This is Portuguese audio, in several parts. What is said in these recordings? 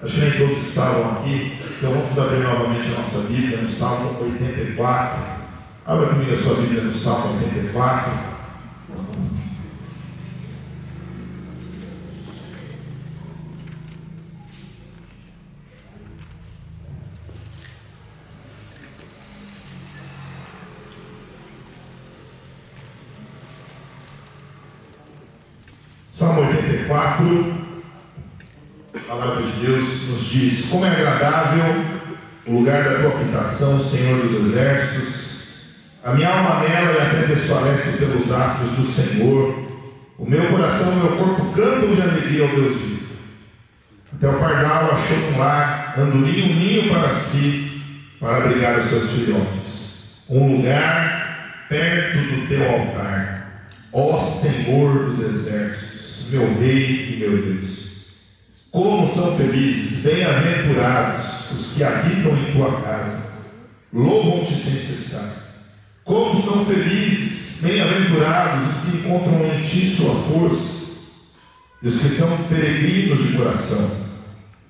Acho que nem todos estavam aqui, então vamos abrir novamente a nossa Bíblia no Salmo 84. Abra comigo a sua Bíblia no Salmo 84. Salmo 84. A palavra de Deus nos diz: como é agradável o lugar da tua habitação, Senhor dos exércitos. A minha alma nela e até desfalece pelos atos do Senhor. O meu coração e o meu corpo cantam de alegria ao Deus vivo. Até o pardal achou um lar, andorinha um ninho para si, para abrigar os seus filhotes. Um lugar perto do teu altar, ó Senhor dos exércitos, meu Rei e meu Deus. Como são felizes, bem-aventurados os que habitam em tua casa, louvam-te sem cessar. Como são felizes, bem-aventurados os que encontram em ti sua força, e os que são peregrinos de coração,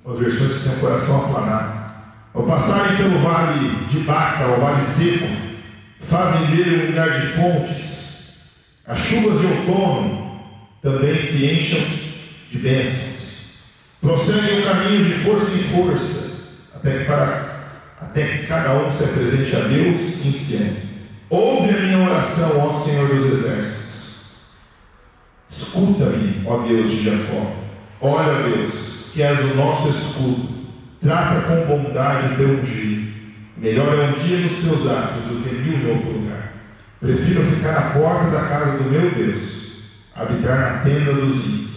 as versões que têm o coração aplanado. Ao passarem pelo vale de Baca, ao vale seco, fazem dele um lugar de fontes. As chuvas de outono também se enchem de bênçãos. Prosseguem o caminho de força em força, até que cada um se apresente a Deus em si. Ouve a minha oração, ó Senhor dos exércitos. Escuta-me, ó Deus de Jacó. Olha, Deus, que és o nosso escudo. Trata com bondade o teu ungido. Melhor é um dia nos teus atos do que 1000 em outro lugar. Prefiro ficar à porta da casa do meu Deus, habitar na tenda dos ímpios.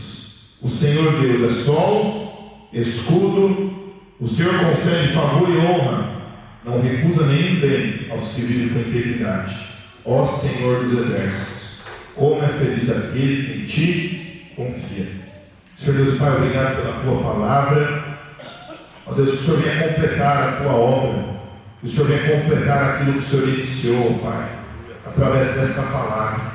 O Senhor Deus é sol, escudo, o Senhor concede favor e honra, não recusa nenhum bem aos que vivem com integridade. Ó Senhor dos exércitos, como é feliz aquele que em ti confia. Senhor Deus Pai, obrigado pela tua palavra. Ó Deus, que o Senhor venha completar a tua obra, que o Senhor venha completar aquilo que o Senhor iniciou, Pai, através desta palavra.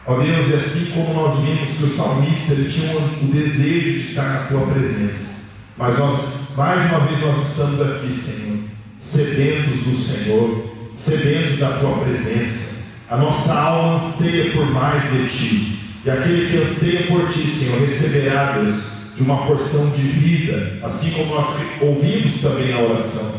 Ó Deus, e assim como nós vimos que o salmista ele tinha o desejo de estar na tua presença, mas nós, mais uma vez, nós estamos aqui, Senhor, sedentos do Senhor, sedentos da tua presença. A nossa alma anseia por mais de ti, e aquele que anseia por ti, Senhor, receberá, Deus, de uma porção de vida, assim como nós ouvimos também a oração.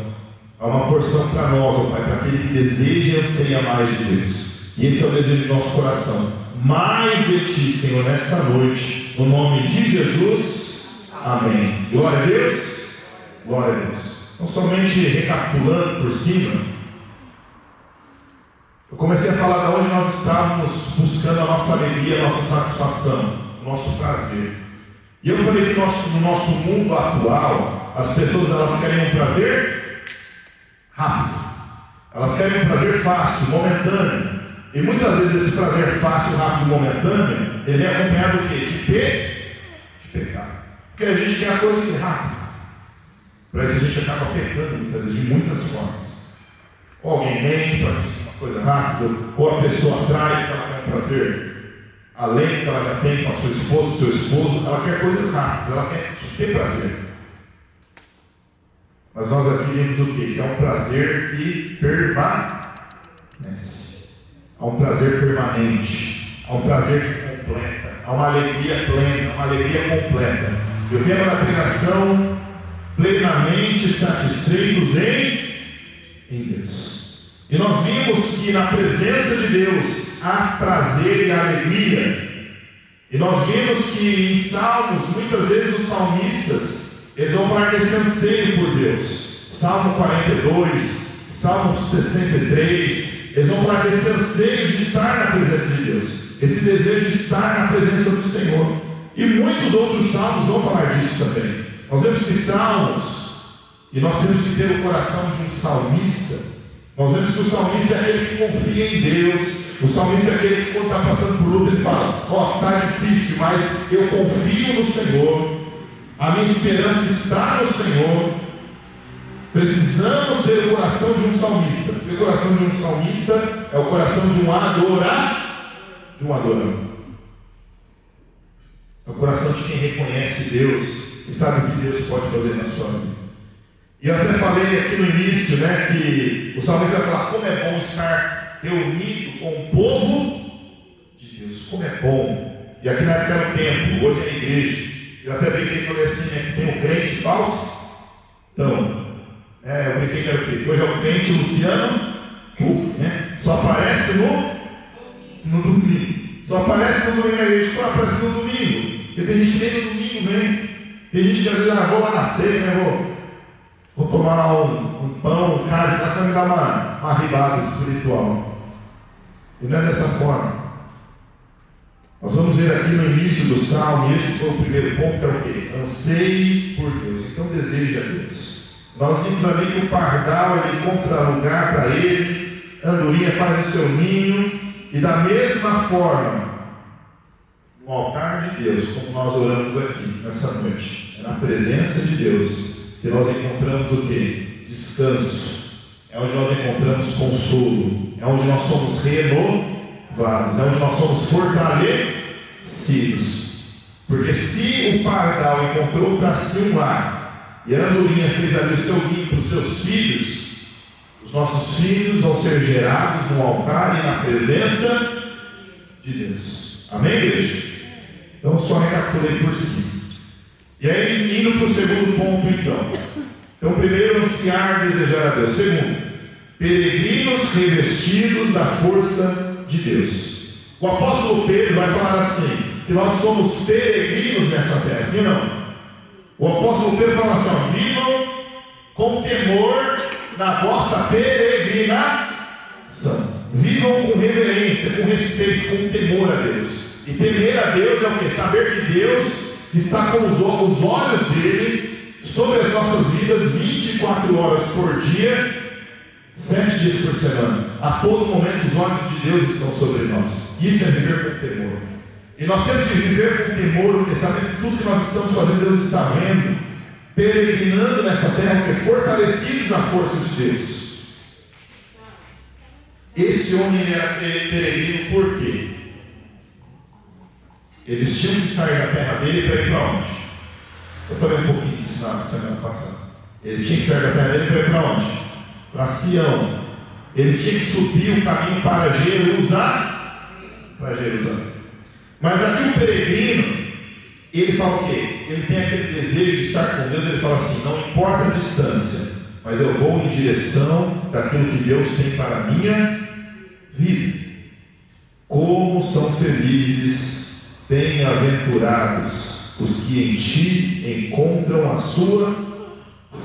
Há uma porção para nós, ó Pai, para aquele que deseja e anseia mais de Deus. E esse é o desejo do nosso coração. Mais de ti, Senhor, nesta noite, no nome de Jesus, amém. Glória a Deus, glória a Deus. Então, somente recapitulando por cima, eu comecei a falar de onde nós estávamos buscando a nossa alegria, a nossa satisfação, o nosso prazer. E eu falei que no nosso mundo atual, as pessoas elas querem um prazer rápido, elas querem um prazer fácil, momentâneo. E muitas vezes esse prazer fácil, rápido, momentâneo, ele é acompanhado do quê? De pecado. Porque a gente quer a coisa rápida. Para isso a gente acaba pecando muitas vezes, de muitas formas. Ou alguém mente para uma coisa rápida, ou a pessoa atrai para ela quer um prazer além do que ela já tem com a sua esposa, seu esposo, ela quer coisas rápidas, ela quer ter prazer. Mas nós aqui vimos o quê? Que é um prazer que permanece. Há um prazer permanente, há um prazer que completa, há uma alegria plena, uma alegria completa. Eu quero na pregação plenamente satisfeitos em Deus. E nós vimos que na presença de Deus há prazer e alegria. E nós vimos que em Salmos, muitas vezes os salmistas, eles vão falar desse anseio por Deus. Salmo 42, Salmo 63, eles vão falar desse anseio de estar na presença de Deus, esse desejo de estar na presença do Senhor. E muitos outros salmos vão falar disso também. Nós vemos que salmos, e nós temos que ter o coração de um salmista. Nós vemos que o salmista é aquele que confia em Deus. O salmista é aquele que, quando está passando por luta, ele fala: ó, está difícil, mas eu confio no Senhor, a minha esperança está no Senhor. Precisamos ter o coração de um salmista. O coração de um salmista é o coração de um adorador. É o coração de quem reconhece Deus e sabe o que Deus pode fazer na sua vida. E eu até falei aqui no início, né, que o salmista vai falar como é bom estar reunido com o povo de Deus, como é bom. E aqui na época era o templo, hoje é a igreja. Eu até brinquei e falei assim, né, que tem um crente falso. Então, eu brinquei que era o quê? Hoje é o crente Luciano Huck, né? Só aparece no domingo. Só aparece no domingo na igreja, só aparece no domingo. Porque tem gente que nem no domingo vem. Tem gente que às vezes, vou lá na ceia, né? Vou tomar um pão, um cálice, só para me dar uma ribada espiritual. E não é dessa forma. Nós vamos ver aqui no início do salmo, e esse foi o primeiro ponto, que é o quê? Anseie por Deus. Então deseja Deus. Nós vimos ali que o pardal ele encontra lugar para ele, a andorinha faz o seu ninho, e da mesma forma, no altar de Deus, como nós oramos aqui nessa noite, é na presença de Deus que nós encontramos o quê? Descanso. É onde nós encontramos consolo. É onde nós somos renovados. É onde nós somos fortalecidos. Porque se o pardal encontrou para si um lar, e a andorinha fez ali o seu ninho para os seus filhos, os nossos filhos vão ser gerados no altar e na presença de Deus. Amém, igreja? Então só recapitulei por si. E aí, indo para o segundo ponto, então. Então, primeiro, ansiar e desejar a Deus. Segundo, peregrinos revestidos da força de Deus. O apóstolo Pedro vai falar assim, que nós somos peregrinos nessa terra, sim ou não? O apóstolo Pedro fala assim, vivam com temor na vossa peregrinação. Vivam com reverência, com respeito, com temor a Deus. E temer a Deus é o que? Saber que Deus está com os olhos dele sobre as nossas vidas 24 horas por dia, 7 dias por semana. A todo momento os olhos de Deus estão sobre nós. Isso é viver com temor. E nós temos que viver com temor, porque sabemos que tudo que nós estamos fazendo, Deus está vendo, peregrinando nessa terra, porque fortalecidos na força de Deus. Esse homem era peregrino por quê? Eles tinham que sair da terra dele para ir para onde? Eu falei um pouquinho disso na semana passada. Ele tinha que sair da terra dele para ir para onde? Para Sião. Ele tinha que subir o caminho para Jerusalém. Mas aqui o peregrino, ele fala o quê? Ele tem aquele desejo de estar com Deus. Ele fala assim, não importa a distância, mas eu vou em direção daquilo que Deus tem para a minha vida. Como são felizes, bem-aventurados os que em ti encontram a sua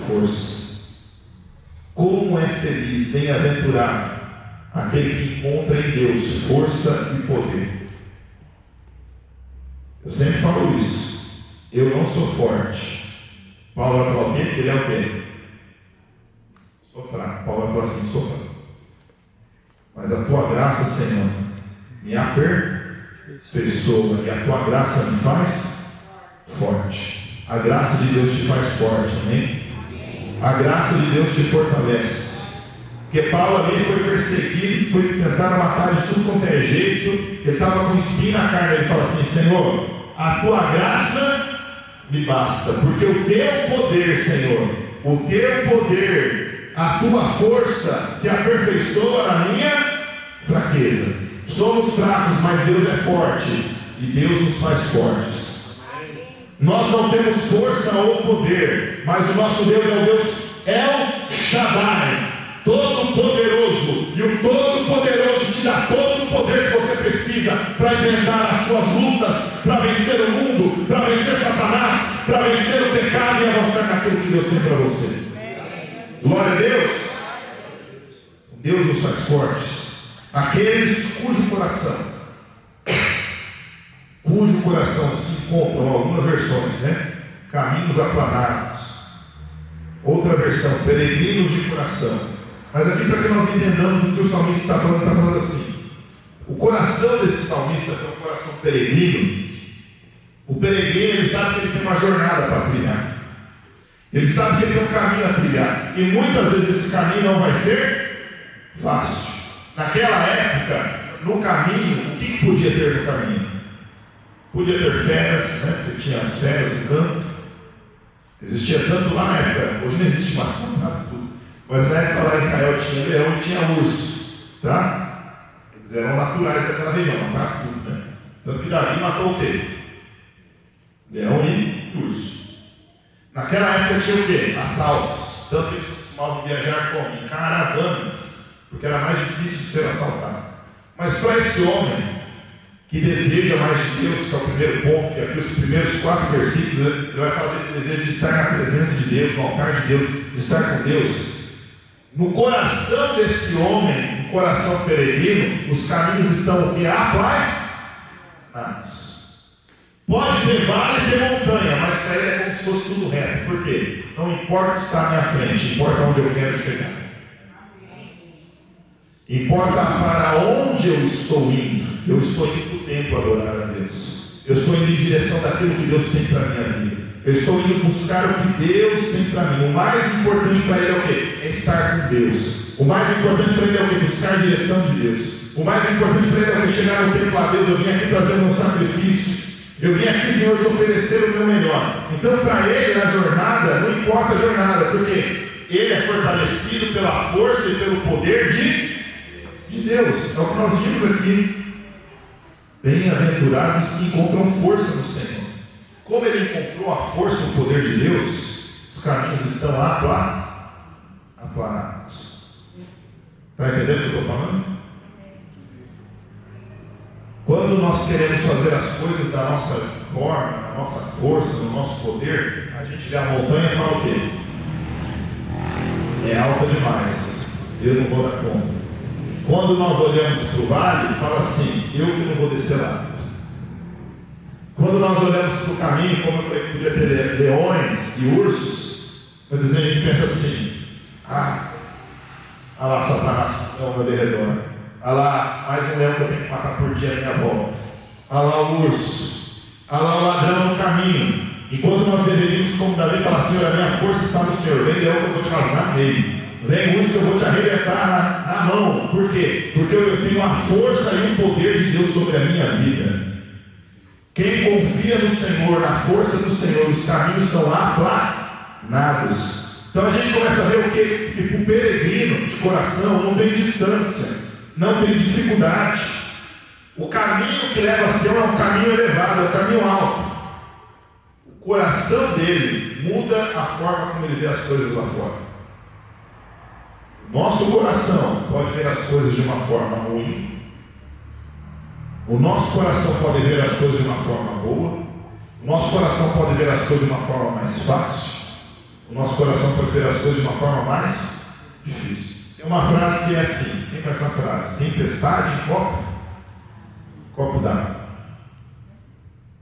força. Como é feliz, bem-aventurado aquele que encontra em Deus força e poder. Eu sempre falo isso. Eu não sou forte. Paulo vai falar o quê? Ele é o quê? Sou fraco. Paulo vai falar assim, sou fraco. Mas a tua graça, Senhor, me aperfeiçoa, e a tua graça me faz forte. A graça de Deus te faz forte, amém? A graça de Deus te fortalece. Porque Paulo ali foi perseguido, foi tentar matar de tudo quanto é jeito, ele estava com espinho na carne, ele fala assim, Senhor, a tua graça me basta, porque o teu poder, Senhor, o teu poder, a tua força se aperfeiçoa na minha fraqueza. Somos fracos, mas Deus é forte, e Deus nos faz fortes. Nós não temos força ou poder, mas o nosso Deus é o Deus El Shaddai, Todo-Poderoso, e o Todo-Poderoso te dá todo o poder que você precisa para enfrentar as suas lutas, para vencer o mundo, para vencer Satanás, para vencer o pecado e avançar naquilo que Deus tem para você. Glória a Deus. Deus nos faz fortes. Aqueles cujo coração se encontram, algumas versões, né? Caminhos aplanados. Outra versão, peregrinos de coração. Mas aqui, para que nós entendamos o que o salmista está falando assim. O coração desse salmista é um coração peregrino. O peregrino, ele sabe que ele tem uma jornada para trilhar. Ele sabe que ele tem um caminho a trilhar. E muitas vezes esse caminho não vai ser fácil. Naquela época, no caminho, o que podia ter no caminho? Podia ter feras, né? Porque tinha as feras do campo. Existia tanto lá na época, hoje não existe mais, tudo. Mas na época lá em Israel tinha leão e tinha urso, tá? Eles eram naturais daquela região, mataram tudo, né? Tanto que Davi matou o quê? Leão e urso. Naquela época tinha o quê? Assaltos. Tanto que eles costumavam viajar como? Em caravanas, porque era mais difícil de ser assaltado. Mas para esse homem que deseja mais de Deus, que é o primeiro ponto, que aqui os primeiros 4 versículos, ele vai falar desse desejo de estar na presença de Deus, no altar de Deus, de estar com Deus. No coração desse homem, no coração peregrino, os caminhos estão o que? Aplanados. Pode ter vale e ter montanha, mas para ele é como se fosse tudo reto. Por quê? Não importa o que está à minha frente, importa onde eu quero chegar. Importa para onde eu estou indo. Eu estou indo para o templo adorar a Deus. Eu estou indo em direção daquilo que Deus tem para a minha vida. Eu estou indo buscar o que Deus tem para mim. O mais importante para ele é o quê? É estar com Deus. O mais importante para ele é o quê? Buscar a direção de Deus. O mais importante para ele é o quê? Chegar no templo a Deus. Eu vim aqui trazer o meu sacrifício. Eu vim aqui, Senhor, te oferecer o meu melhor. Então, para ele, na jornada, não importa a jornada, porque ele é fortalecido pela força e pelo poder de Deus. É o que nós vimos aqui. Bem-aventurados que encontram força no Senhor. Como ele encontrou a força e o poder de Deus, os caminhos estão aplanados. Está entendendo o que eu estou falando? Quando nós queremos fazer as coisas da nossa forma, da nossa força, do nosso poder, a gente vê a montanha e fala o quê? É alta demais, eu não vou dar conta. Quando nós olhamos para o vale, fala assim, eu que não vou descer lá. Quando nós olhamos para o caminho, como eu falei que podia ter leões e ursos, a gente pensa assim, lá Satanás ao meu derredor. Lá mais um leão que eu tenho que matar por dia à minha volta. Lá o urso. Lá o ladrão no caminho. Enquanto nós deveríamos, como Davi, falar, Senhor, a minha força está no Senhor. Vem leão que eu vou te rasgar nele. Vem urso que eu vou te arrebentar na mão. Por quê? Porque eu tenho a força e o poder de Deus sobre a minha vida. Quem confia no Senhor, na força do Senhor, os caminhos são aplanados. Então a gente começa a ver o quê? Que para o peregrino de coração não tem distância. Não tem dificuldade. O caminho que leva a Sião é um caminho elevado, é um caminho alto. O coração dele muda a forma como ele vê as coisas lá fora. O nosso coração pode ver as coisas de uma forma ruim. O nosso coração pode ver as coisas de uma forma boa. O nosso coração pode ver as coisas de uma forma mais fácil. O nosso coração pode ver as coisas de uma forma mais difícil. Tem uma frase que é assim, quem faz essa frase? Tempestade em copo d'água.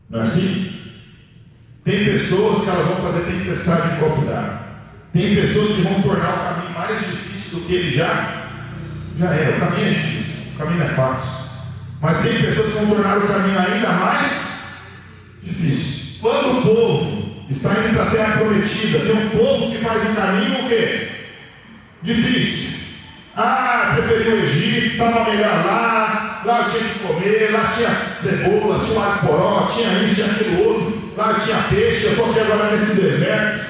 Não é assim? Tem pessoas que elas vão fazer tempestade em copo d'água. Tem pessoas que vão tornar o caminho mais difícil do que ele já é. O caminho é difícil, o caminho não é fácil. Mas tem pessoas que vão tornar o caminho ainda mais difícil. Quando o povo está indo para a terra prometida, tem um povo que faz o caminho o quê? Difícil. Preferi o Egito, estava melhor lá eu tinha que comer, lá tinha cebola, tinha um alho poró, tinha isso, tinha aquilo outro, lá eu tinha peixe, eu estou aqui agora nesse deserto.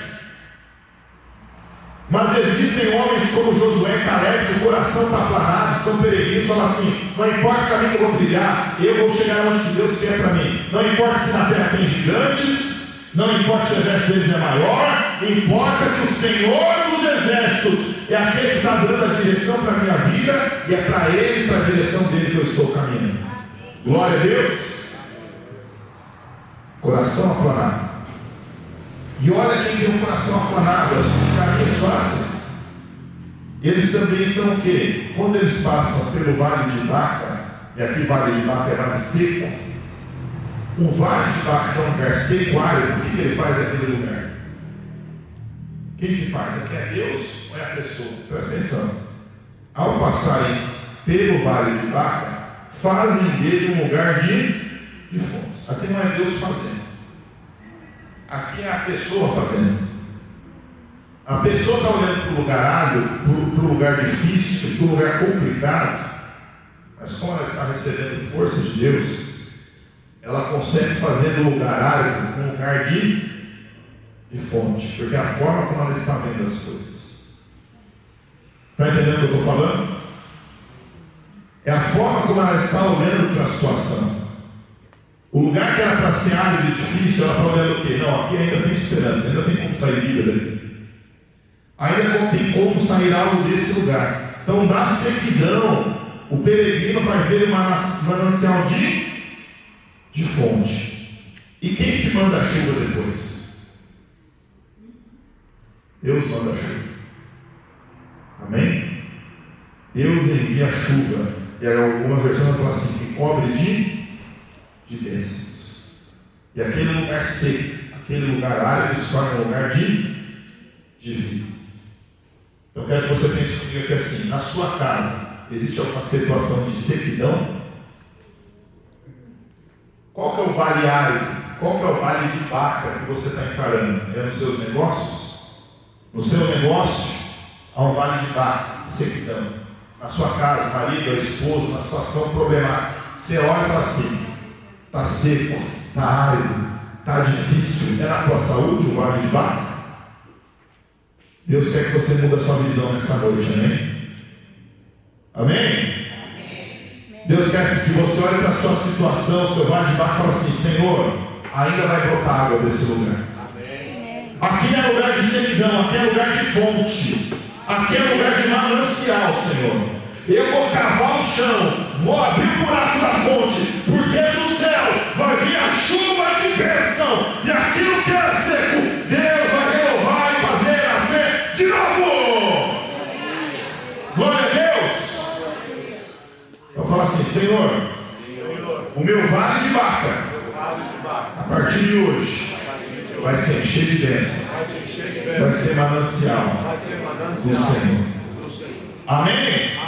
Mas existem homens como Josué e Caleb, que o coração está aplanado, são peregrinos, falam assim, não importa o caminho que eu vou trilhar, eu vou chegar onde Deus quer para mim. Não importa se na terra tem gigantes, não importa se o exército deles é maior, importa que o Senhor dos exércitos é aquele que está dando a direção para a minha vida, e é para Ele, para a direção dele que eu estou caminhando. Glória a Deus. Coração aplanado. E olha quem tem um coração aplanado, os caminhos fáceis. Eles também são o quê? Quando eles passam pelo vale de Baca, e aqui o vale de Baca é vale seco, o vale de Baca, que é um lugar seco, árido, o que ele faz naquele lugar? Quem que faz? Aqui é Deus ou é a pessoa? Presta atenção. Ao passarem pelo vale de Baca, fazem dele um lugar de fontes. Aqui não é Deus fazendo. Aqui é a pessoa fazendo. A pessoa está olhando para o lugar árido, para o lugar difícil, para o lugar complicado, mas como ela está recebendo força de Deus, ela consegue fazer do lugar árido um lugar de de fonte, porque é a forma como ela está vendo as coisas. Está entendendo o que eu estou falando? É a forma como ela está olhando para a situação. O lugar que era para ser árido e difícil, ela está olhando o quê? Não, aqui ainda tem esperança, ainda tem como sair vida dali. Ainda tem como sair algo desse lugar. Então, da sequidão, o peregrino faz dele uma manancial de fonte. E quem que manda a chuva depois? Deus manda a chuva. Amém? Deus envia a chuva. E aí algumas versões falam assim, que cobre de bênçãos. E aquele lugar seco, aquele lugar árido se torna um lugar de vida. Eu quero que você pense comigo aqui assim, na sua casa, existe alguma situação de sequidão? Qual que é o vale árido? Qual que é o vale de vaca que você está encarando? É nos seus negócios? No seu negócio, há um vale de vaca, sequidão. Na sua casa, marido, esposo, na situação problemática, você olha e fala assim, está seco, está árido, está difícil, é na tua saúde o vale de vaca? Deus quer que você mude a sua visão nessa noite, amém? Amém? Deus quer que você olhe para a sua situação, o seu vale de vaca e fale assim, Senhor, ainda vai brotar água desse lugar. Amém. Aqui não é lugar de sequidão, aqui é lugar de fonte, aqui é lugar de manancial, Senhor. Eu vou cavar o chão, vou abrir o buraco da fonte, porque do céu vai vir a chuva de bênção, e aquilo que era seco, Deus vai renovar e fazer nascer de novo. Glória a Deus. Eu falo assim, Senhor, o meu vale de vaca, a partir de hoje, vai se encher de bênção, vai ser manancial do Senhor. Amém?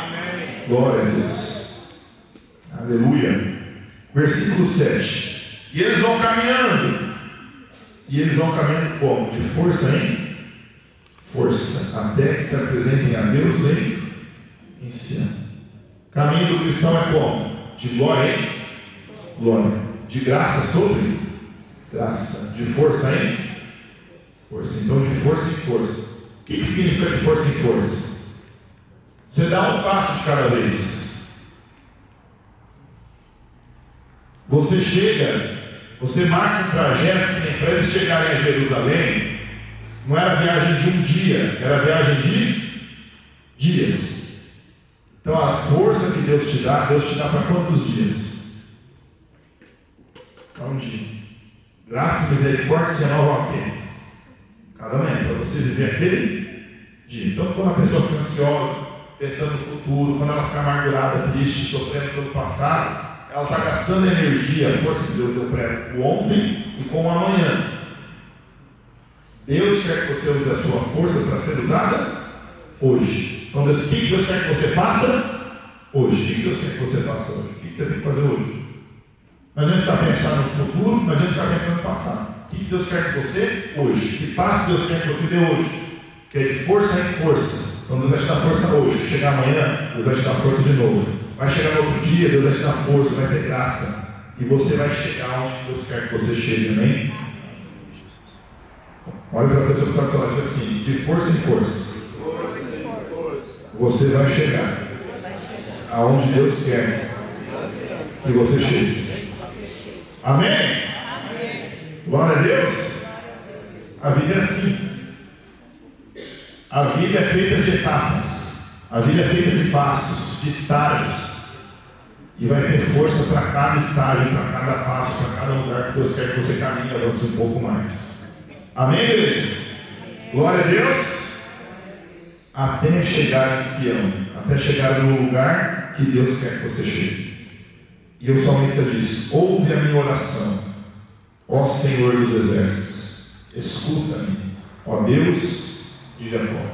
Glória a Deus. Aleluia. Versículo 7. E eles vão caminhando. E eles vão caminhando como? De força em força. Até que se apresentem a Deus em Sião. Caminho do cristão é como? De glória em glória. De graça sobre graça. De força em força. Então, de força em força. O que significa de força em força? Você dá um passo de cada vez. Você chega, você marca um trajeto que tem para eles chegarem a Jerusalém. Não era viagem de um dia, era viagem de dias. Então a força que Deus te dá para quantos dias? Para um dia. Graça e misericórdia se renovam a quê? Cada manhã, para você viver aquele dia. Então quando a pessoa fica ansiosa, pensando no futuro, quando ela fica amargurada, triste, sofrendo pelo passado, ela está gastando energia, a força que Deus deu para ela, o ontem e com o amanhã. Deus quer que você use a sua força para ser usada hoje. Então, o que Deus quer que você faça hoje? O que Deus quer que você faça hoje? O que você tem que fazer hoje? Não adianta ficar pensando no futuro, não adianta ficar pensando no passado. O que Deus quer que você hoje? Que passo Deus quer que você dê hoje? Que é de força em força. Então Deus vai te dar força hoje. Chegar amanhã, Deus vai te dar força de novo. Vai chegar no outro dia, Deus vai te dar força, vai ter graça. E você vai chegar onde Deus quer que você chegue, amém? Olha para a pessoa que está falando assim, de força em força. Você vai chegar aonde Deus quer que você chegue. Amém? Glória a Deus. A vida é assim. A vida é feita de etapas. A vida é feita de passos, de estágios. E vai ter força para cada estágio, para cada passo, para cada lugar que Deus quer que você caminhe e avance um pouco mais. Amém, igreja? Glória a Deus. Até chegar em Sião, até chegar no lugar que Deus quer que você chegue. E o salmista diz: ouve a minha oração, ó Senhor dos exércitos, escuta-me, ó Deus de Jacó.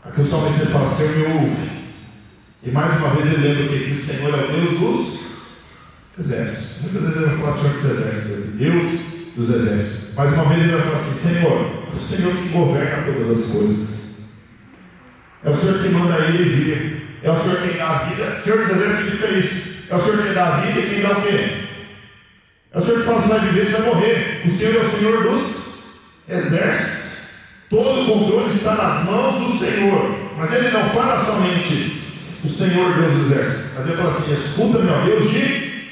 Aqui o salmista fala: Senhor, me ouve. E mais uma vez ele lembra que o Senhor é o Deus dos exércitos. Muitas vezes ele vai falar Senhor dos exércitos, Deus dos exércitos. Mais uma vez ele vai falar assim: Senhor, é o Senhor que governa todas as coisas. É o Senhor que manda ir e vir. É o Senhor quem dá a vida. Senhor dos exércitos significa isso. É o Senhor quem dá a vida e quem dá o quê? É o Senhor que fala: você vai viver, você vai morrer. O Senhor é o Senhor dos exércitos. Todo o controle está nas mãos do Senhor. Mas ele não fala somente o Senhor Deus dos exércitos. Mas ele fala assim: escuta-me, ó Deus de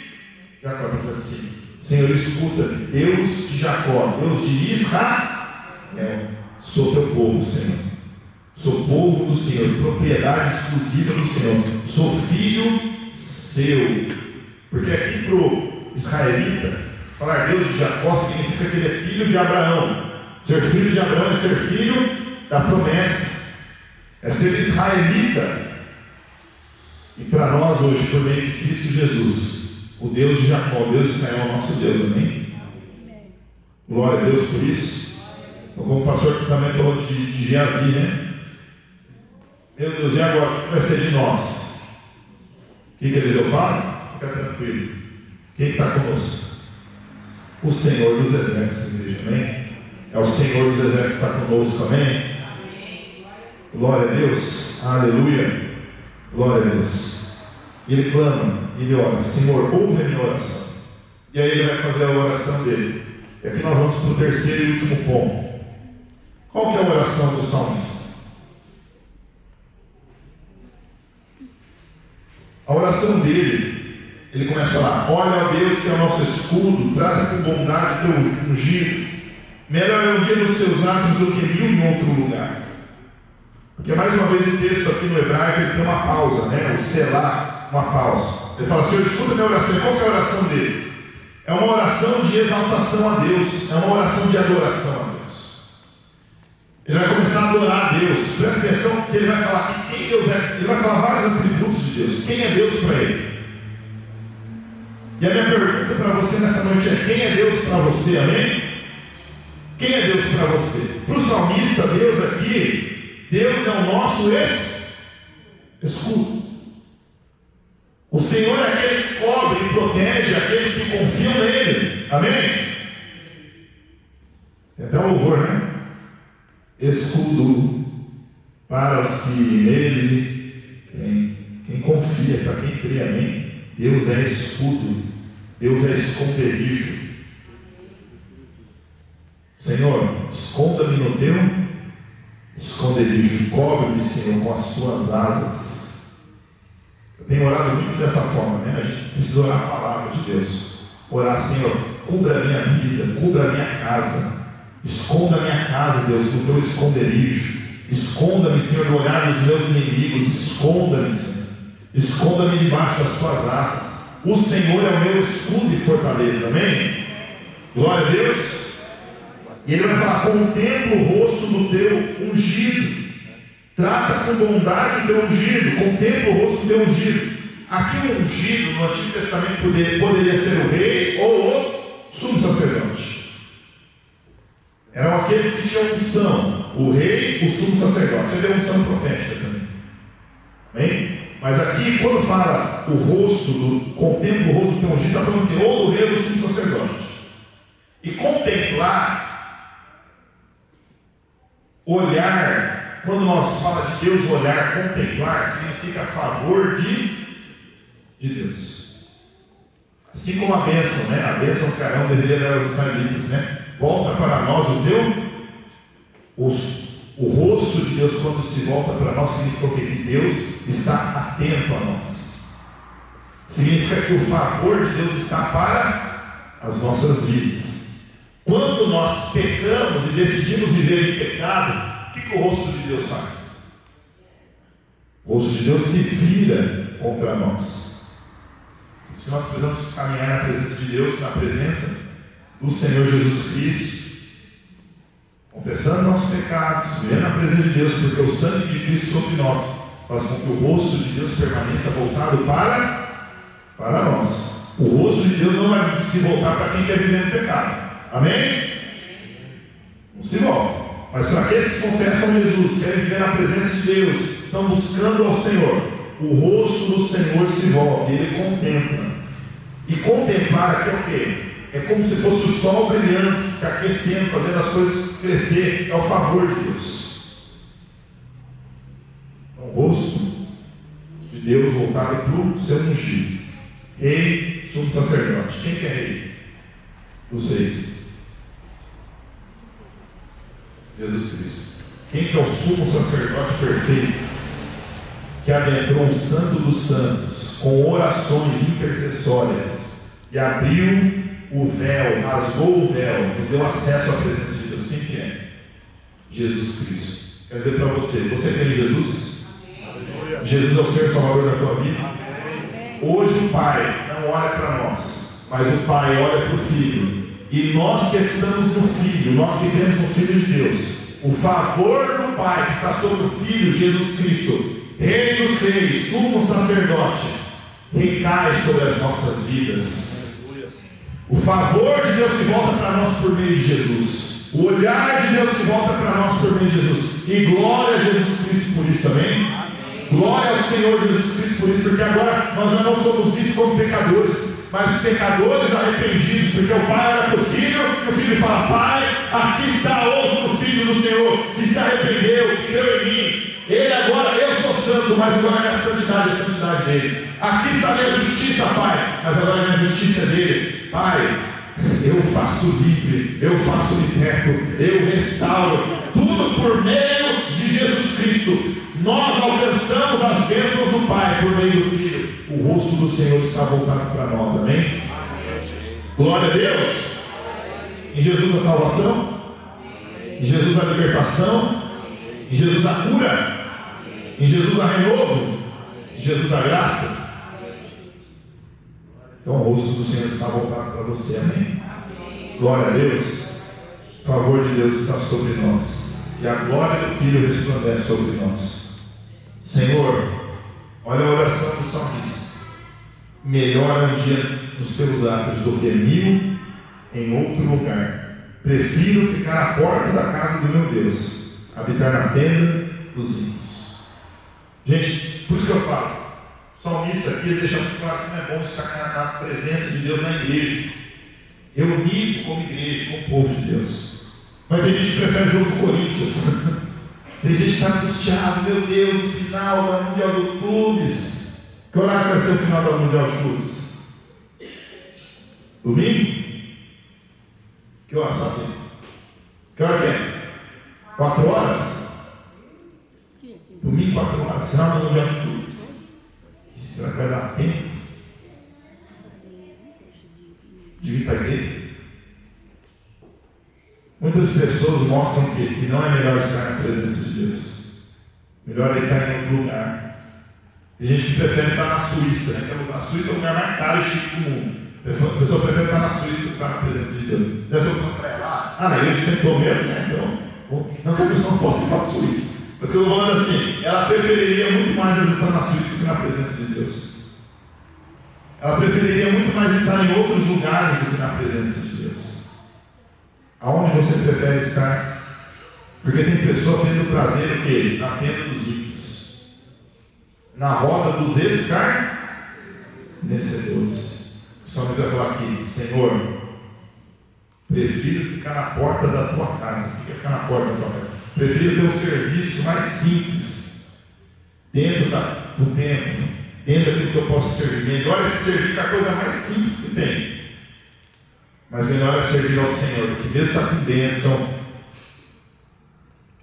Jacó. Ele fala assim: Senhor, escuta-me, Deus de Jacó, Deus de Israel. Sou teu povo, Senhor. Sou povo do Senhor, propriedade exclusiva do Senhor. Sou filho seu. Porque aqui para o israelita, falar Deus de Jacó significa que ele é filho de Abraão. Ser filho de Abraão é ser filho da promessa, é ser israelita. E para nós hoje, por meio de Cristo Jesus, o Deus de Jacó, o Deus de Israel é o nosso Deus, amém? Glória a Deus por isso. Então, como o pastor também falou de Geazi, né? Meu Deus, e agora? O que vai ser de nós? O que Eliseu fala? Fica tranquilo. Quem está conosco? O Senhor dos exércitos, igreja, amém? É o Senhor dos exércitos que está conosco, amém? Glória a Deus, aleluia, glória a Deus. E ele clama, ele ora: Senhor, ouve a minha oração. E aí ele vai fazer a oração dele. E aqui nós vamos para o terceiro e último ponto. Qual que é a oração do salmista? A oração dele, ele começa a falar: olha, ó Deus, que é o nosso escudo, trata com bondade teu ungido. Melhor é um dia nos seus atos do que 1000 em outro lugar. Porque mais uma vez o texto aqui no hebraico ele tem uma pausa, né? O selá, uma pausa. Ele fala: Senhor, escuta a minha oração. Qual que é a oração dele? É uma oração de exaltação a Deus, é uma oração de adoração a Deus. Ele vai começar a adorar a Deus. Presta atenção que ele vai falar que quem Deus é. Ele vai falar vários atributos de Deus. Quem é Deus para ele? E a minha pergunta para você nessa noite é: quem é Deus para você? Amém? Quem é Deus para você? Para o salmista, Deus aqui, Deus é o nosso escudo. O Senhor é aquele que cobre e protege aqueles que confiam nele. Amém? Tem até um louvor, né? Escudo para os que nele quem confia, para quem crê, amém? Deus é escudo, Deus é esconderijo. Senhor, esconda-me no teu esconderijo, cobre-me, Senhor, com as tuas asas. Eu tenho orado muito dessa forma, né? A gente precisa orar a palavra de Deus. Orar: Senhor, cubra a minha vida, cubra a minha casa. Esconda a minha casa, Deus, no teu esconderijo. Esconda-me, Senhor, do olhar dos meus inimigos. Esconda-me, Senhor. Esconda-me debaixo das tuas asas. O Senhor é o meu escudo e fortaleza. Amém? Glória a Deus. E ele vai falar: contempla o rosto do teu ungido. Trata com bondade o teu ungido. Contempla o rosto do teu ungido. Aqui o ungido no Antigo Testamento poderia ser o rei ou o sumo sacerdote. Eram aqueles que tinham unção, o rei, o sumo sacerdote. Ele é unção profética também. Amém? Mas aqui, quando fala o rosto, contempla o rosto do teu ungido, está falando que ou do rei ou do sumo sacerdote. E contemplar, olhar, quando nós falamos de Deus, olhar, contemplar, significa favor de Deus. Assim como a bênção, né? A bênção que Arão deveria dar aos israelitas, né? Volta para nós o rosto de Deus. Quando se volta para nós, significa que Deus está atento a nós. Significa que o favor de Deus está para as nossas vidas. Quando nós pecamos e decidimos viver em pecado, o que o rosto de Deus faz? O rosto de Deus se vira contra nós. Por isso que nós precisamos caminhar na presença de Deus, na presença do Senhor Jesus Cristo, confessando nossos pecados, vivendo na presença de Deus, porque o sangue de Cristo sobre nós faz com que o rosto de Deus permaneça voltado para nós. O rosto de Deus não vai se voltar para quem quer viver no pecado. Amém? Não se volta. Mas para aqueles que confessam Jesus, querem viver na presença de Deus, estão buscando ao Senhor, o rosto do Senhor se volta e Ele contempla. E contemplar aqui é o quê? É como se fosse o sol brilhando, aquecendo, fazendo as coisas crescer. É o favor de Deus. Então, o rosto de Deus voltado para o seu ungido. Rei, sumo sacerdote. Quem que é rei? Os reis. Jesus Cristo. Quem que é o sumo sacerdote perfeito, que adentrou o Santo dos Santos com orações intercessórias e abriu o véu, rasgou o véu, nos deu acesso à presença de Deus? Quem que é? Jesus Cristo. Quer dizer para você, você crê em Jesus? Amém. Jesus é o Senhor Salvador da tua vida? Amém. Hoje o Pai não olha para nós, mas o Pai olha para o Filho. E nós que estamos no Filho, nós que cremos no Filho de Deus, o favor do Pai que está sobre o Filho Jesus Cristo, Rei dos Reis, sumo sacerdote, recai sobre as nossas vidas. O favor de Deus que volta para nós por meio de Jesus, o olhar de Deus que volta para nós por meio de Jesus, e glória a Jesus Cristo por isso, amém? Glória ao Senhor Jesus Cristo por isso, porque agora nós já não somos vistos como pecadores, mas pecadores arrependidos, porque o Pai olha para o Filho e o Filho fala: Pai, aqui está outro Filho do Senhor que se arrependeu, que creu em mim. Ele agora, eu sou santo, mas agora é a santidade dele. Aqui está a minha justiça, Pai, mas agora é a minha justiça dele. Pai, eu faço livre, eu faço liberto, eu restauro, tudo por meio de Jesus Cristo. Nós alcançamos as bênçãos do Pai por meio do Filho. O rosto do Senhor está voltado para nós, amém? Glória a Deus. Em Jesus a salvação, em Jesus a libertação, em Jesus a cura, em Jesus a renovo, em Jesus a graça. Então o rosto do Senhor está voltado para você, amém? Glória a Deus. O favor de Deus está sobre nós, e a glória do Filho resplandece sobre nós. Senhor, olha a oração do salmista: melhor é um dia nos seus atos do que 1000 em outro lugar. Prefiro ficar à porta da casa do meu Deus, habitar na tenda dos ímpios. Gente, por isso que eu falo, o salmista aqui deixa muito claro que não é bom estar na presença de Deus na igreja, reunido como igreja, como povo de Deus. Mas tem gente que prefere o jogo do Corinthians. Tem gente que está angustiado: meu Deus, no final da Mundial do Clubes. Que horário vai ser o final da Mundial de Clubes? Domingo? Que hora, sabe? Que hora que é? 4 horas? Domingo, 4 horas. Final da Mundial de Clubes. Será que vai dar tempo de vir para a igreja? Muitas pessoas mostram que não é melhor estar na presença de Deus. Melhor é estar em outro lugar. Tem gente que prefere estar na Suíça, né? A Suíça é o lugar mais caro e chique do mundo. A pessoa prefere estar na Suíça do que estar na presença de Deus. Dessa opção para ela: na igreja tentou mesmo, né? Então, não que a pessoa não possa ir para a Suíça. Mas que eu estou falando assim, ela preferiria muito mais estar na Suíça do que na presença de Deus. Ela preferiria muito mais estar em outros lugares do que na presença de Deus. Aonde você prefere estar? Porque tem pessoa tendo prazer o quê? Na tenda dos ímpios, na roda dos escarnecedores. O salmista vai falar aqui: Senhor, prefiro ficar na porta da tua casa. O que é ficar na porta da tua casa? Prefiro ter um serviço mais simples, dentro do templo, dentro daquilo que eu posso servir. Melhor é servir com a coisa mais simples que tem. Mas melhor é servir ao Senhor, porque mesmo está com bênção,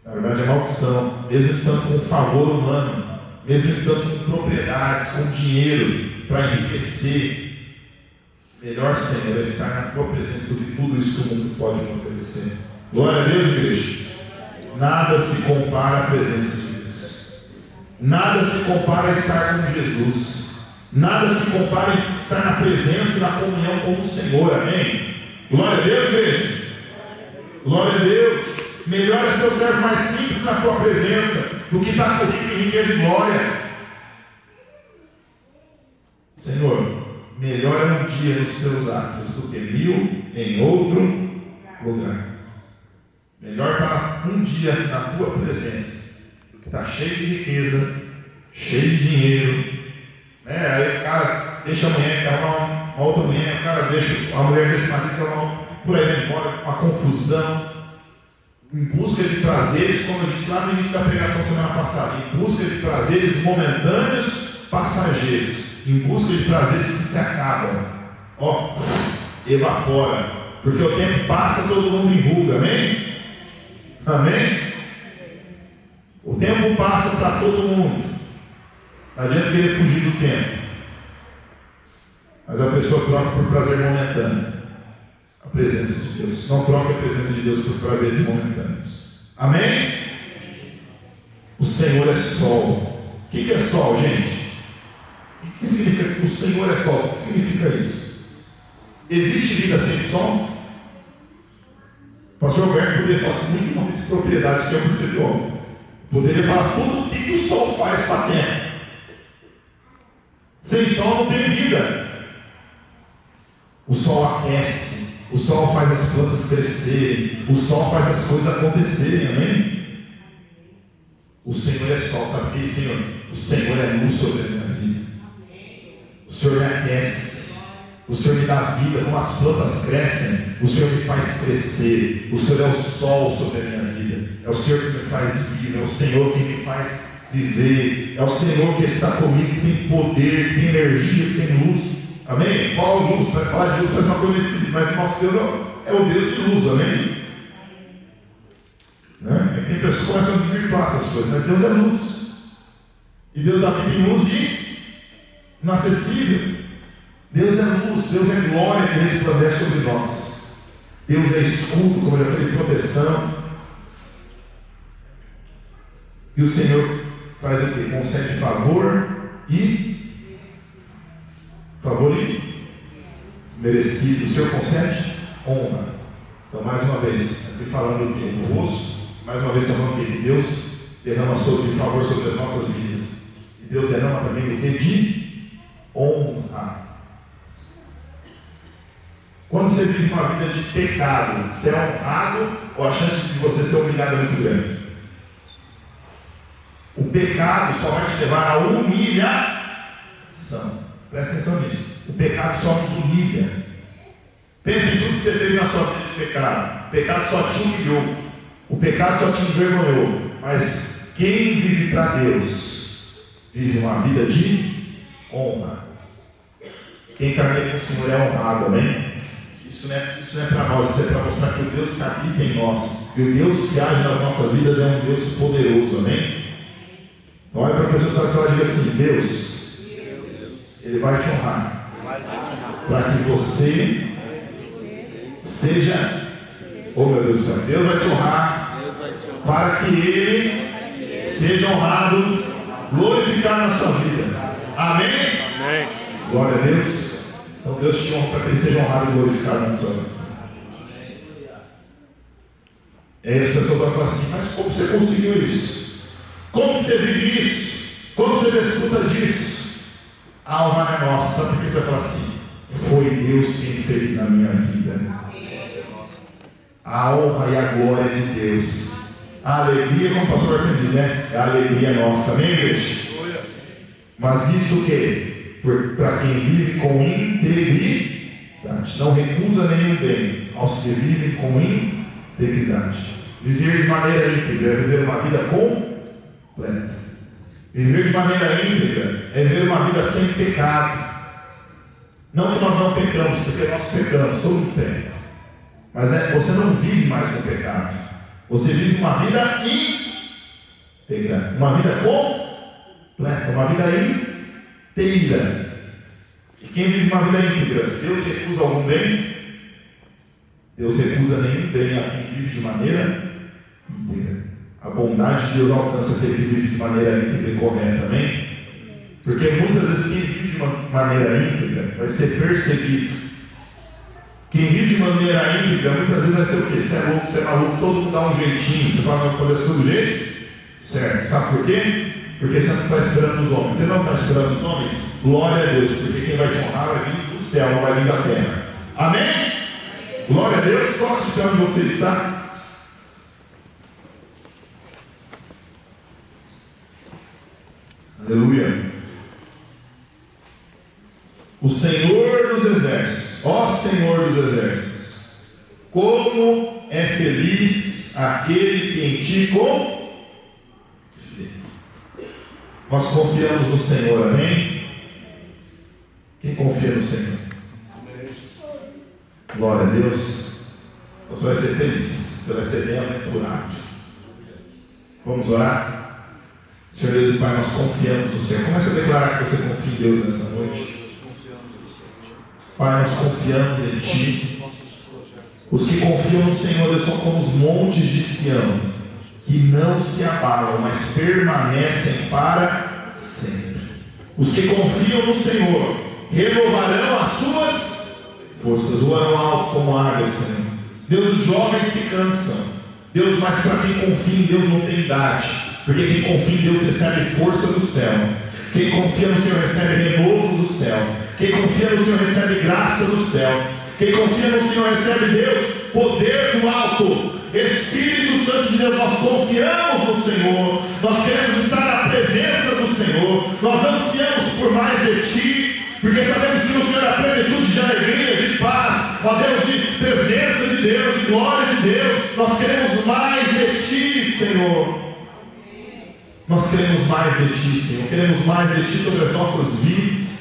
na verdade é maldição, mesmo estando com favor humano, mesmo estando com propriedades, com dinheiro para enriquecer, melhor, Senhor, é estar na tua presença do que tudo isso que o mundo pode me oferecer. Glória a Deus, igreja. Nada se compara à presença de Deus. Nada se compara a estar com Jesus. Nada se compara a estar na presença e na comunhão com o Senhor, amém? Glória a Deus, igreja. Glória a Deus. Melhor é ser o servo mais simples na tua presença do que estar com rico em riqueza e glória. Senhor, melhor é um dia nos seus atos do que 1000 em outro lugar. Melhor para um dia na tua presença do que estar cheio de riqueza, cheio de dinheiro, né? Aí o cara deixa a mulher, quer uma outra mulher, o cara deixa, a mulher deixa o marido, quer uma, por aí vai embora, uma confusão, em busca de prazeres, como eu disse lá no início da pregação semana passada, em busca de prazeres momentâneos, passageiros, em busca de prazeres que se acabam, evapora, porque o tempo passa, todo mundo enruga, amém? Amém? O tempo passa para todo mundo. Não adianta querer fugir do tempo. Mas a pessoa troca por prazer momentâneo a presença de Deus. Não troca a presença de Deus por prazeres momentâneos. Amém? O Senhor é sol. O que é sol, gente? O que significa? O Senhor é sol. O que significa isso? Existe vida sem sol? O pastor Alberto poderia falar muito mais de propriedade que eu preciso. Poderia falar tudo o que o sol faz para a terra. Sem sol não tem vida. O sol aquece, o sol faz as plantas crescerem, o sol faz as coisas acontecerem, amém? O Senhor é sol, sabe o que é, Senhor? O Senhor é luz sobre a minha vida. O Senhor me aquece, o Senhor me dá vida, como as plantas crescem, o Senhor me faz crescer, o Senhor é o sol sobre a minha vida, é o Senhor que me faz viver, é o Senhor que me faz viver, é o Senhor que está comigo, que tem poder, que tem energia, que tem luz. Amém? Qual luz? Vai falar de luz para uma coisa esquisita, mas nosso Deus é o Deus de luz, amém? Né? Tem pessoas que começam a desvirtuar essas coisas, mas Deus é luz. E Deus habita em luz de inacessível. Deus é luz, Deus é glória que resplandece sobre nós. Deus é escudo, como eu já falei, proteção. E o Senhor faz o quê? Concede favor e merecido. O Senhor concede honra. Então, mais uma vez, aqui falando do rosto, mais uma vez estamos falando que Deus derrama de favor sobre as nossas vidas. E Deus derrama também do que? De honra. Quando você vive uma vida de pecado, você é honrado ou a chance de você ser humilhado é muito grande? O pecado só vai te levar à humilhação. Presta atenção nisso. O pecado só nos humilha. Pense em tudo que você fez na sua vida de pecado. O pecado só te humilhou. O pecado só te envergonhou. Mas quem vive para Deus vive uma vida de honra. Quem caminha com o Senhor é honrado, amém? Isso não é para nós, isso é para mostrar que o Deus que habita em nós, que o Deus que age nas nossas vidas é um Deus poderoso, amém? Então olha para a pessoa e diga assim: Deus, Ele vai te honrar, para que você seja, oh meu Deus do céu, Deus vai te honrar, para que Ele seja honrado, glorificado na sua vida, amém? Amém. Glória a Deus. Então Deus te honra para que Ele seja honrado e glorificado na sua vida. E aí as pessoas vão falar assim: mas como você conseguiu isso? Como você vive isso? Como você desfruta disso? A honra é nossa. Sabe por que você vai falar assim? Foi Deus quem fez na minha vida. A honra e a glória de Deus. A alegria, como o pastor sempre diz, né? É a alegria nossa, amém, igreja? Mas isso o quê? Para quem vive com integridade. Não recusa nenhum bem aos que vivem com integridade. Viver de maneira íntegra é viver uma vida completa. Viver de maneira íntegra é viver uma vida sem pecado. Não que nós não pecamos, porque nós pecamos, todo mundo peca. Mas você não vive mais com pecado. Você vive uma vida íntegra, uma vida completa, uma vida inteira. E quem vive uma vida íntegra, Deus recusa algum bem? Deus recusa nenhum bem a quem vive de maneira íntegra. A bondade de Deus alcança aquele que vive de maneira íntegra e correta, amém? Porque muitas vezes quem vive de uma maneira íntegra vai ser perseguido. Quem vive de maneira íntegra muitas vezes vai ser o quê? Você é louco, você é maluco, todo mundo dá um jeitinho, você fala, fazer isso do jeito certo. Sabe por quê? Porque você não está esperando os homens. Você não está esperando os homens? Glória a Deus, porque quem vai te honrar vai vir do céu, não vai vir da terra. Amém? Glória a Deus. Qual de onde você está? Aleluia. O Senhor dos exércitos, ó Senhor dos exércitos, como é feliz aquele que em ti confia. Nós confiamos no Senhor, amém? Quem confia no Senhor? Glória a Deus. Você vai ser feliz, você vai ser bem-aventurado. Vamos orar? Senhor Deus e Pai, nós confiamos no Senhor. Comece a declarar que você confia em Deus nessa noite. Pai, nós confiamos em Ti. Os que confiam no Senhor, Deus, são como os montes de Sião, que não se abalam, mas permanecem para sempre. Os que confiam no Senhor renovarão as suas forças, voarão alto como águias, Senhor. Deus, os jovens se cansam. Deus, mas para quem confia em Deus não tem idade, porque quem confia em Deus recebe força do céu. Quem confia no Senhor recebe renovo do céu. Quem confia no Senhor recebe graça do céu. Quem confia no Senhor recebe, Deus, poder do alto. Espírito Santo de Deus, nós confiamos no Senhor. Nós queremos estar na presença do Senhor. Nós ansiamos por mais de Ti, porque sabemos que no Senhor há plenitude de alegria, de paz, ó Deus, de presença de Deus, de glória de Deus. Nós queremos mais de Ti, Senhor. Nós queremos mais de Ti, Senhor. Queremos mais de Ti sobre as nossas vidas.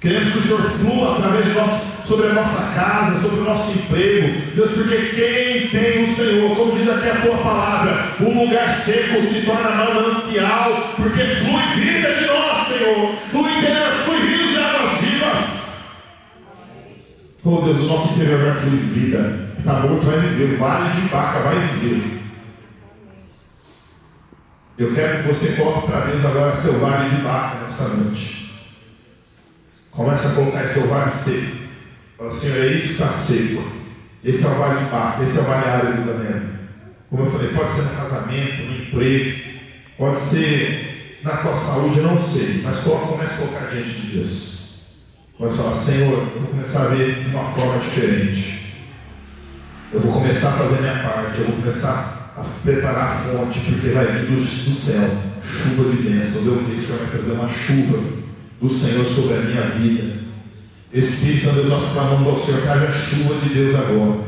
Queremos que o Senhor flua através de nós, sobre a nossa casa, sobre o nosso emprego. Deus, porque quem tem o Senhor, como diz aqui a Tua palavra, o lugar seco se torna manancial, porque flui vida de nós, Senhor. Do interior flui rios de águas vivas. Oh Deus, o nosso interior vai fluir vida. Está morto, vai viver. O vale de Baca vai viver. Eu quero que você coloque para Deus agora seu vale de Baca nessa noite. Começa a colocar esse seu vale seco. Fala, Senhor, é isso que está seco. Esse é o vale de Baca, esse é o vale árido do Danilo. Como eu falei, pode ser no casamento, no emprego, pode ser na tua saúde, eu não sei. Mas comece a colocar diante de Deus. Comece a falar, Senhor, eu vou começar a ver de uma forma diferente. Eu vou começar a fazer minha parte, eu vou começar a preparar a fonte, porque vai vir do céu chuva de bênção. Deus me diz que vai fazer uma chuva do Senhor sobre a minha vida. Espírito Santo, Deus, nós clamamos ao Senhor, que haja chuva de Deus agora.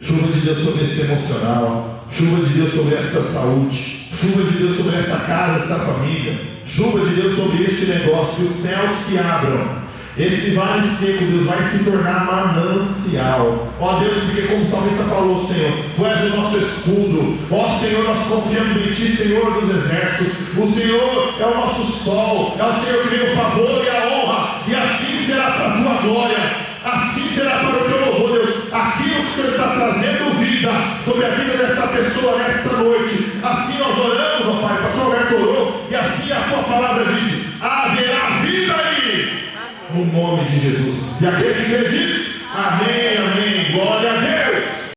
Chuva de Deus sobre esse emocional, chuva de Deus sobre esta saúde, chuva de Deus sobre esta casa, esta família, chuva de Deus sobre este negócio, que os céus se abram. Esse vale seco, Deus, vai se tornar manancial. Ó Deus, porque como o salmista falou, Senhor, Tu és o nosso escudo. Ó Senhor, nós confiamos em Ti, Senhor dos exércitos. O Senhor é o nosso sol, é o Senhor que tem o favor e a honra, e assim será para a Tua glória, assim será para o Teu louvor, Deus. Aquilo que o Senhor está trazendo vida sobre a vida desta pessoa nesta noite, assim nós oramos, ó Pai. O pastor Roberto orou, e assim a Tua palavra diz: haverá vida aí, no nome de Jesus. E aquele que crê diz: